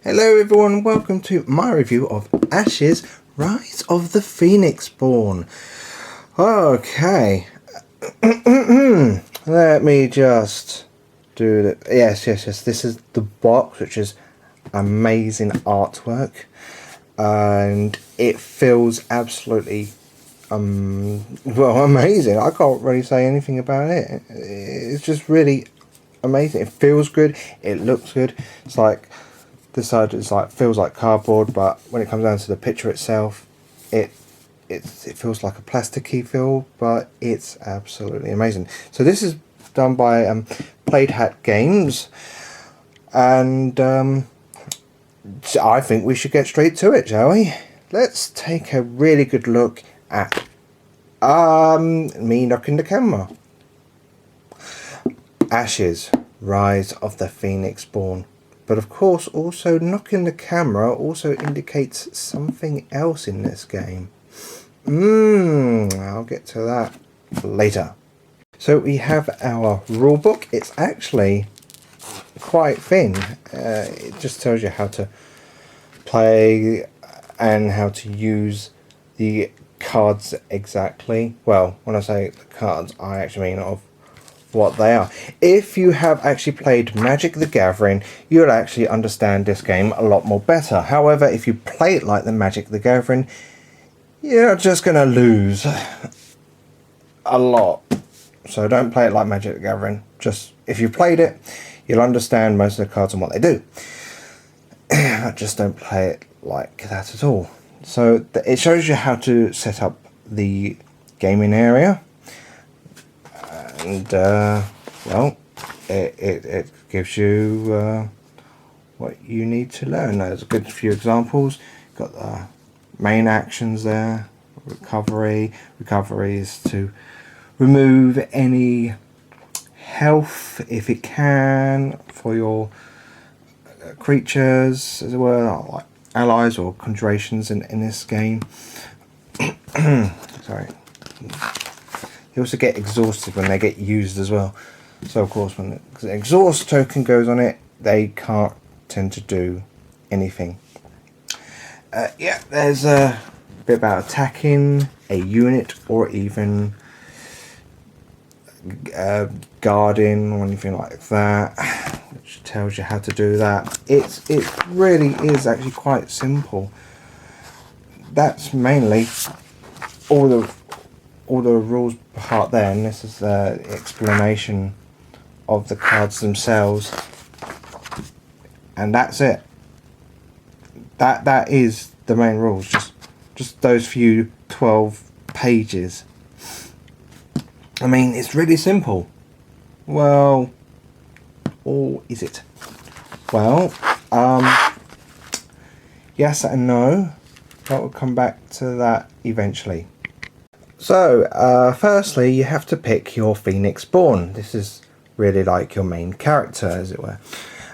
Hello everyone, welcome to my review of Ashes, Rise of the Phoenixborn. Okay, let me just do that. Yes, this is the box, which is amazing artwork, and it feels absolutely amazing. I can't really say anything about it. It's just really amazing. It feels good, it looks good. It's like this side is like feels like cardboard, but when it comes down to the picture itself, it feels like a plasticky feel, but it's absolutely amazing. So this is done by PlaidHat Games, and I think we should get straight to it, shall we? Let's take a really good look at me knocking the camera. Ashes, Rise of the Phoenixborn. But of course, also knocking the camera also indicates something else in this game. I'll get to that later. So we have our rulebook. It's actually quite thin. It just tells you how to play and how to use the cards exactly. Well, when I say the cards, I actually mean of what they are. If you have actually played Magic the Gathering, you'll actually understand this game a lot more better. However, if you play it like the Magic the Gathering, you're just going to lose a lot. So don't play it like Magic the Gathering. Just if you played it, you'll understand most of the cards and what they do. Just don't play it like that at all. So it shows you how to set up the gaming area. And well, it gives you what you need to learn. There's a good few examples. Got the main actions there. Recovery is to remove any health if it can for your creatures, as it were, like allies or conjurations in this game. Sorry. They also get exhausted when they get used as well. So of course when the exhaust token goes on it, they can't tend to do anything. Yeah, there's a bit about attacking a unit or even guarding or anything like that, which tells you how to do that. It really is actually quite simple. That's mainly all the rules part there, and this is the explanation of the cards themselves, and that's it. That is the main rules, just those few 12 pages. I mean, it's really simple. Well, or is it? Well, yes and no, but we'll come back to that eventually. So, firstly, you have to pick your Phoenixborn. This is really like your main character, as it were.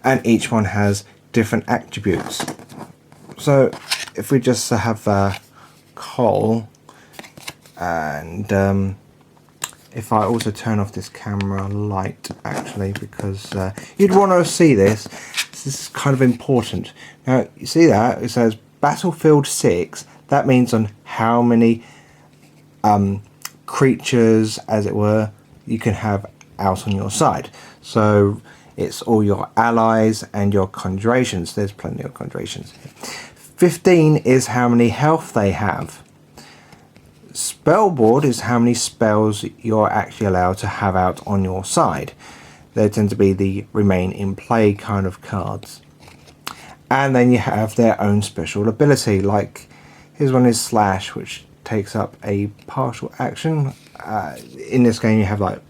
And each one has different attributes. So, if we just have Cole, and if I also turn off this camera light, actually, because you'd want to see this. This is kind of important. Now, you see that? It says Battlefield 6. That means on how many creatures, as it were, you can have out on your side. So it's all your allies and your conjurations. There's plenty of conjurations here. 15 is how many health they have. Spellboard is how many spells you're actually allowed to have out on your side. They tend to be the remain in play kind of cards. And then you have their own special ability, like here's one is Slash, which takes up a partial action. In this game you have like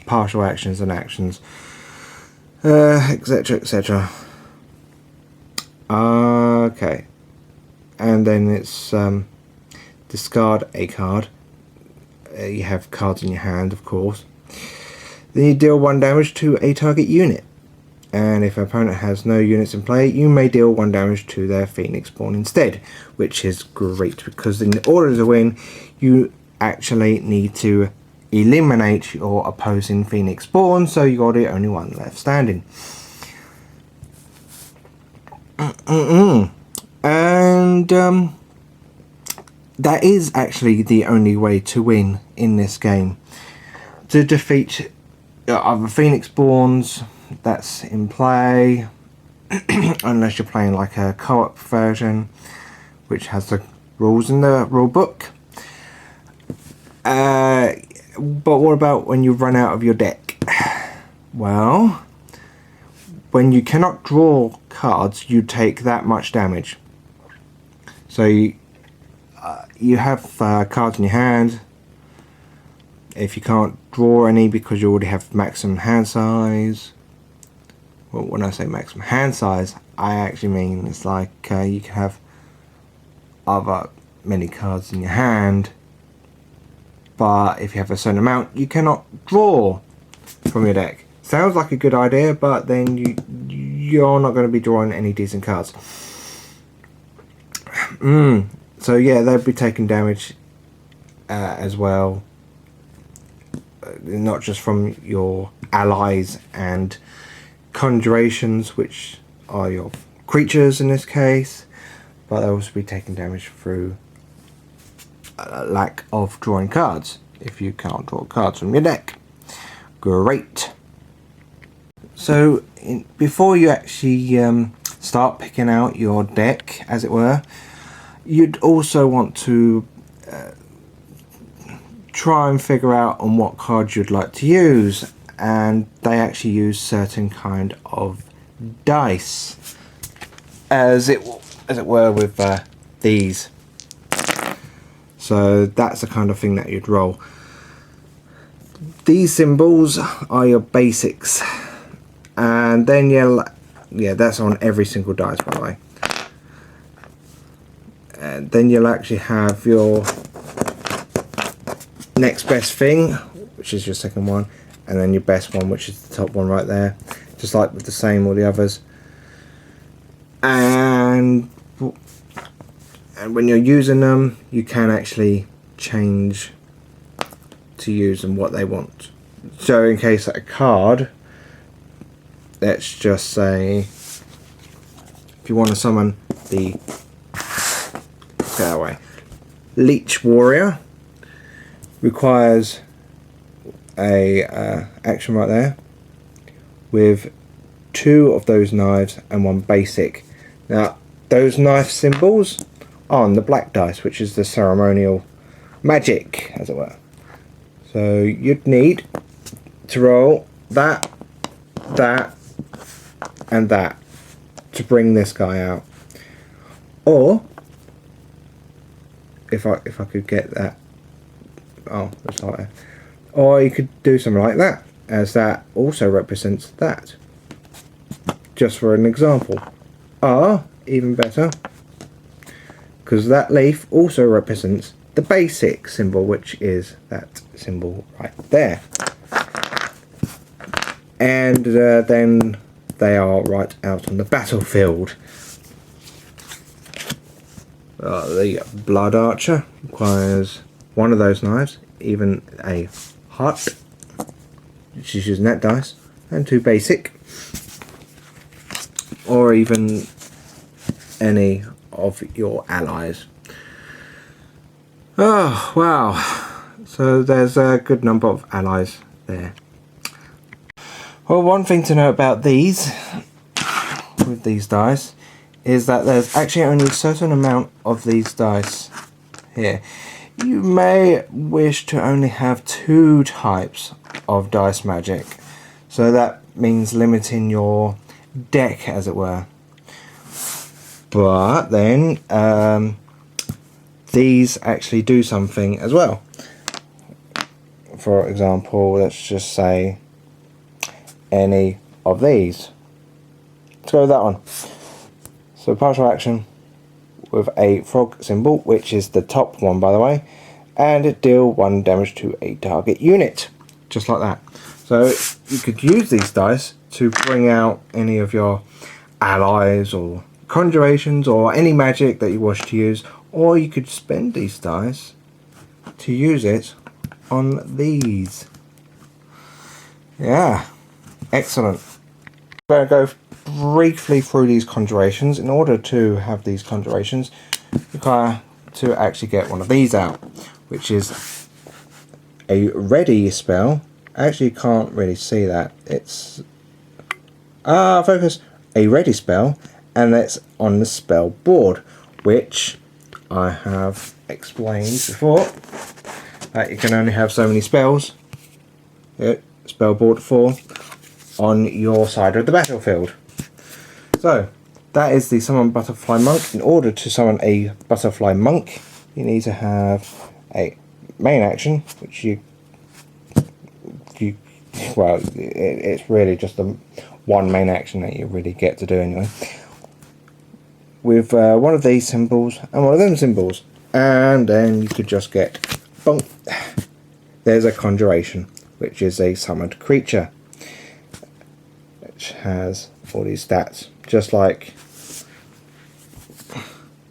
partial actions and actions, etc, etc. Okay, and then it's discard a card. You have cards in your hand, of course. Then you deal 1 damage to a target unit, and if an opponent has no units in play, you may deal 1 damage to their Phoenixborn instead, which is great because in order to win you actually need to eliminate your opposing Phoenixborn, so you got the only one left standing. And that is actually the only way to win in this game. To defeat other phoenixborns that's in play, unless you're playing like a co-op version, which has the rules in the rule book. But what about when you run out of your deck? Well, when you cannot draw cards, you take that much damage. So you have cards in your hand. If you can't draw any because you already have maximum hand size, well, when I say maximum hand size, I actually mean it's like you can have other many cards in your hand, but if you have a certain amount, you cannot draw from your deck. Sounds like a good idea, but then you're not going to be drawing any decent cards. So yeah, they'll be taking damage as well, not just from your allies and conjurations, which are your creatures in this case, but they'll also be taking damage through lack of drawing cards. If you can't draw cards from your deck, great. So before you actually start picking out your deck, as it were, you'd also want to try and figure out on what cards you'd like to use, and they actually use certain kind of dice, as it were with these. So that's the kind of thing that you'd roll. These symbols are your basics, and then yeah, that's on every single dice, by the way. And then you'll actually have your next best thing, which is your second one, and then your best one, which is the top one right there, just like with the same all the others. And when you're using them, you can actually change to use them what they want. So in case a card, let's just say if you want to summon the Leech Warrior, requires a action right there with 2 of those knives and 1 basic. Now those knife symbols are on the black dice, which is the ceremonial magic, as it were. So you'd need to roll that, and that to bring this guy out. Or if I could get that, oh, that's like that. Or you could do something like that, as that also represents that. Just for an example. Or even better, because that leaf also represents the basic symbol, which is that symbol right there. And then they are right out on the battlefield. The Blood Archer requires 1 of those knives, even a heart, which is using that dice, and 2 basic, or even any of your allies. Oh wow, so there's a good number of allies there. Well, one thing to know about these, with these dice, is that there's actually only a certain amount of these dice here. You may wish to only have 2 types of dice magic, so that means limiting your deck, as it were. But then these actually do something as well. For example, let's just say any of these. Let's go with that one. So partial action with a frog symbol, which is the top one, by the way, and it deal 1 damage to a target unit, just like that. So you could use these dice to bring out any of your allies or conjurations or any magic that you wish to use, or you could spend these dice to use it on these. Yeah, excellent. I'm going to go briefly through these conjurations. In order to have these conjurations, you require to actually get one of these out, which is a ready spell. Actually, you can't really see that. It's focus, a ready spell, and it's on the spell board, which I have explained before. That you can only have so many spells, spell board 4, on your side of the battlefield. So that is the summon butterfly monk. In order to summon a butterfly monk, you need to have a main action, which well, it's really just the one main action that you really get to do anyway, with one of these symbols and one of them symbols, and then you could just get bonk. There's a conjuration, which is a summoned creature, which has all these stats, just like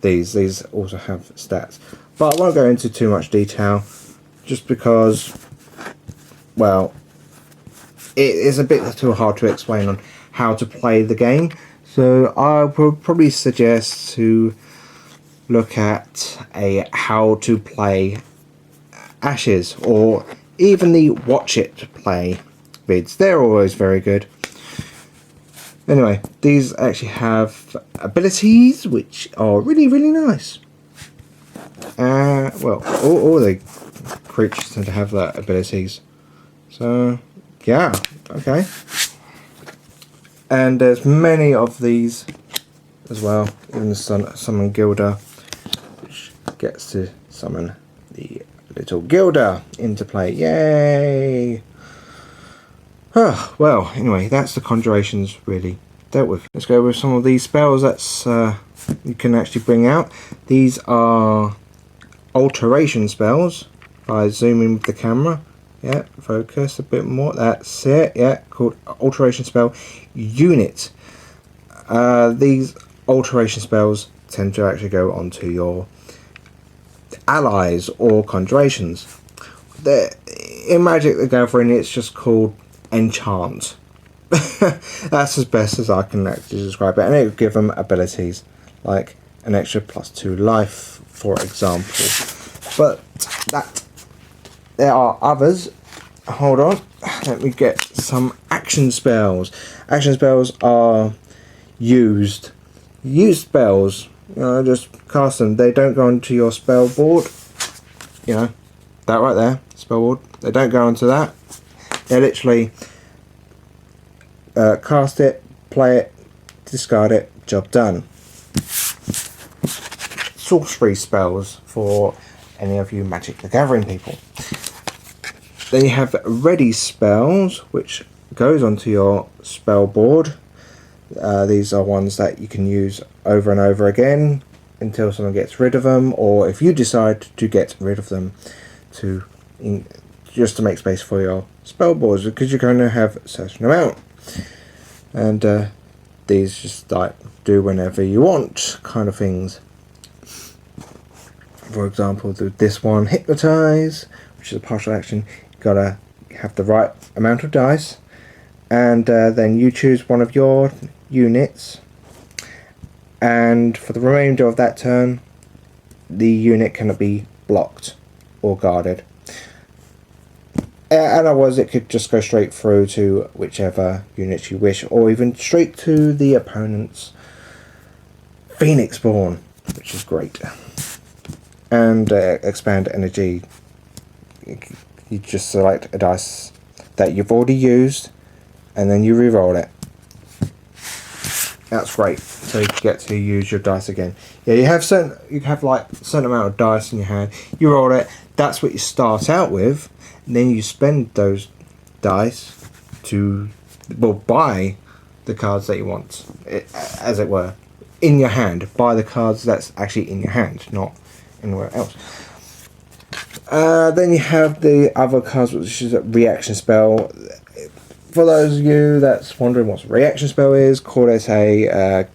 these also have stats, but I won't go into too much detail just because, well, it is a bit too hard to explain on how to play the game. So I would probably suggest to look at a how to play Ashes, or even the watch it play vids. They're always very good. Anyway, these actually have abilities which are really, really nice. Well, all the creatures tend to have that abilities. So yeah, okay. And there's many of these as well. Even the summon Gilda, which gets to summon the little Gilda into play. Yay! Oh, well, anyway, that's the conjurations really dealt with. Let's go with some of these spells that's you can actually bring out. These are alteration spells. By zooming with the camera. Yeah, focus a bit more. That's it. Yeah, called alteration spell unit. These alteration spells tend to actually go onto your allies or conjurations. In Magic the Gathering, it's just called enchant. That's as best as I can actually describe it, and it will give them abilities like an extra +2 life, for example. But there are others. Hold on, let me get some action spells. Action spells are used spells. You know, just cast them. They don't go onto your spell board. You know, that right there, spell board. They don't go onto that. They literally cast it, play it, discard it, job done. Sorcery spells for any of you Magic the Gathering people. Then you have ready spells, which goes onto your spell board. These are ones that you can use over and over again until someone gets rid of them, or if you decide to get rid of them just to make space for your spell boards, because you can only have a certain amount. And these just like do whenever you want kind of things. For example, this one, hypnotize, which is a partial action. You gotta have the right amount of dice, and then you choose one of your units, and for the remainder of that turn, the unit cannot be blocked or guarded. And otherwise, it could just go straight through to whichever unit you wish, or even straight to the opponent's phoenixborn, which is great. And expand energy, you just select a dice that you've already used, and then you re-roll it. That's great. So you get to use your dice again. Yeah, you have like a certain amount of dice in your hand. You roll it. That's what you start out with. And then you spend those dice to buy the cards that you want, as it were, in your hand. Buy the cards that's actually in your hand, not anywhere else. Then you have the other cards, which is a reaction spell. For those of you that's wondering what a reaction spell is, call it a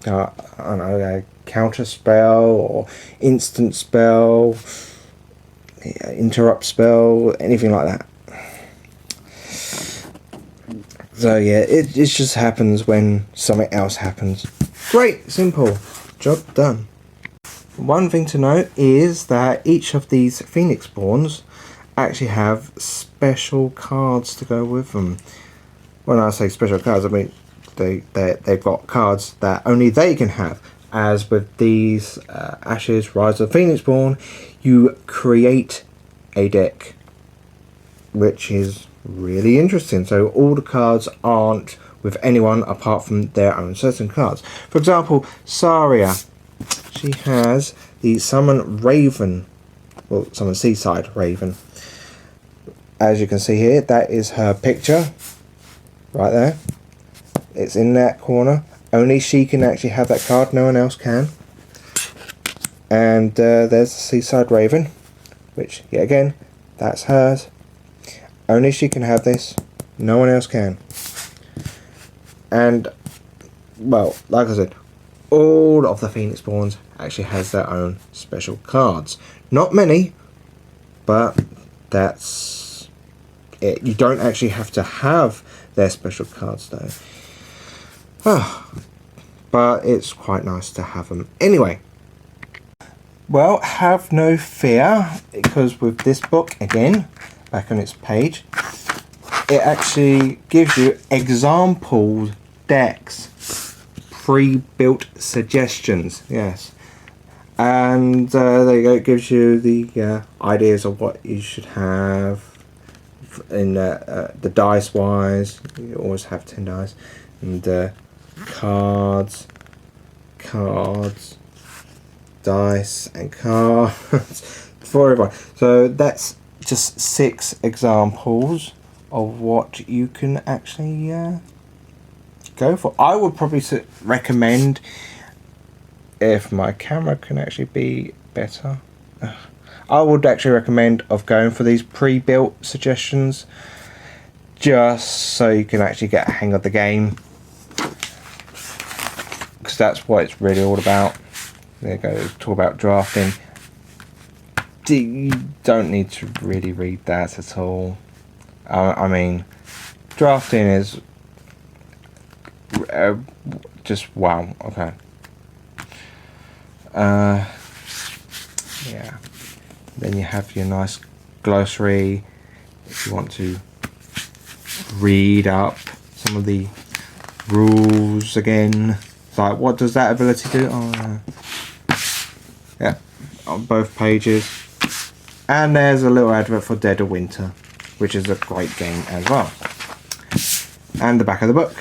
a counter spell or instant spell, interrupt spell, anything like that. So yeah, it just happens when something else happens. Great, simple, job done. One thing to note is that each of these phoenixborns actually have special cards to go with them. When I say special cards, I mean they've got cards that only they can have. As with these Ashes, Rise of Phoenixborn, you create a deck, which is really interesting. So all the cards aren't with anyone apart from their own certain cards. For example, Saria, she has the Summon Raven, well, Summon Seaside Raven. As you can see here, that is her picture right there. It's in that corner. Only she can actually have that card, no one else can. And there's the Seaside Raven, which, yet again, that's hers. Only she can have this, no one else can. And, well, like I said, all of the Phoenixborns actually has their own special cards. Not many, but that's it. You don't actually have to have their special cards though. But it's quite nice to have them. Anyway, well, have no fear, because with this book, again, back on its page, it actually gives you example decks, pre-built suggestions, yes. And there you go, it gives you the ideas of what you should have in the dice wise. You always have 10 dice, and cards, dice, and cards for everyone. So that's just 6 examples of what you can actually go for. I would probably recommend, if my camera can actually be better, I would actually recommend of going for these pre-built suggestions, just so you can actually get a hang of the game, because that's what it's really all about. There you go, talk about drafting. You don't need to really read that at all. I mean, drafting is just wow. Okay. Yeah. Then you have your nice glossary if you want to read up some of the rules again. Like, what does that ability do? Oh, yeah, on both pages. And there's a little advert for Dead of Winter, which is a great game as well. And the back of the book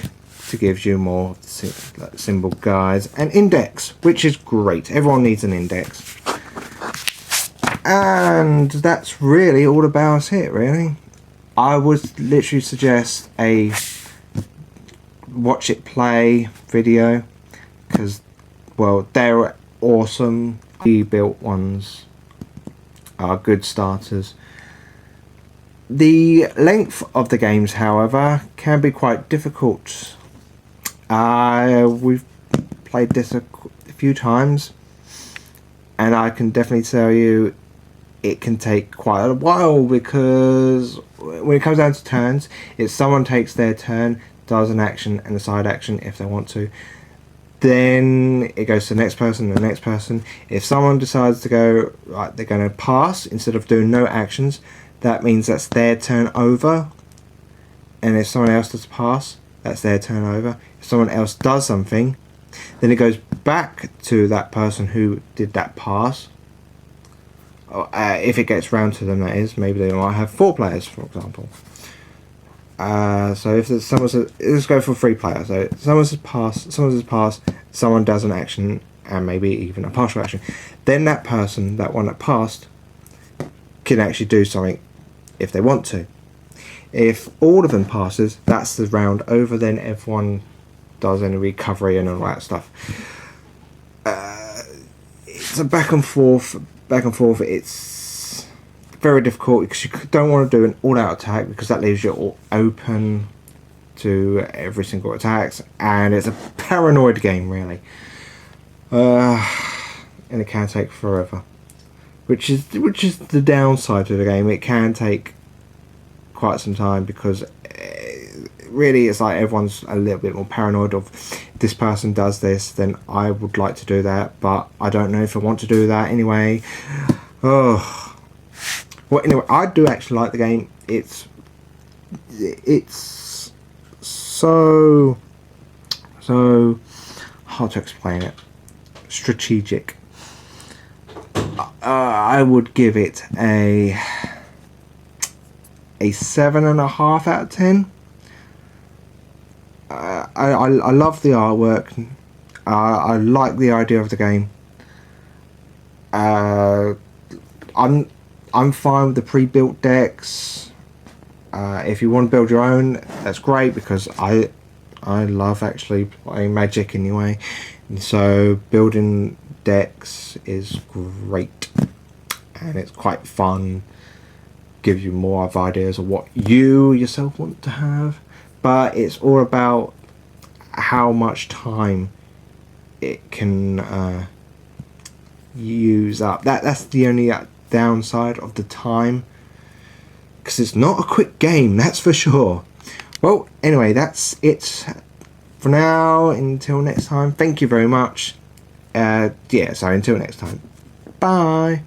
to give you more symbol guides and index, which is great. Everyone needs an index. And that's really all about it, really. I would literally suggest a watch it play video, because, well, they're awesome. The built ones are good starters. The length of the games, however, can be quite difficult. We've played this a few times, and I can definitely tell you it can take quite a while, because when it comes down to turns, if someone takes their turn, does an action and a side action if they want to, then it goes to the next person and the next person. If someone decides to go, right, they're going to pass instead of doing no actions, that means that's their turn over. And if someone else does pass, that's their turn over. If someone else does something, then it goes back to that person who did that pass. If it gets round to them, that is. Maybe they might have 4 players, for example. So if there's someone says, let's go for 3 players. So someone says pass, someone does an action, and maybe even a partial action. Then that person, that one that passed, can actually do something if they want to. If all of them passes, that's the round over. Then everyone does any recovery and all that stuff. It's a back and forth. It's very difficult, because you don't want to do an all-out attack, because that leaves you all open to every single attacks, and it's a paranoid game, really. And it can take forever, which is the downside of the game. It can take quite some time, because really it's like everyone's a little bit more paranoid of, this person does this, then I would like to do that, but I don't know if I want to do that anyway. Oh, well, anyway, I do actually like the game. It's so hard to explain it. Strategic. I would give it a 7.5 out of 10. I love the artwork. I like the idea of the game. I'm fine with the pre-built decks. If you want to build your own, that's great, because I love actually playing Magic anyway, and so building decks is great, and it's quite fun. Gives you more of ideas of what you yourself want to have, but it's all about how much time it can use up. That's the only downside of the time, because it's not a quick game, that's for sure. Well, anyway, that's it for now. Until next time, thank you very much. Yeah, so until next time, bye.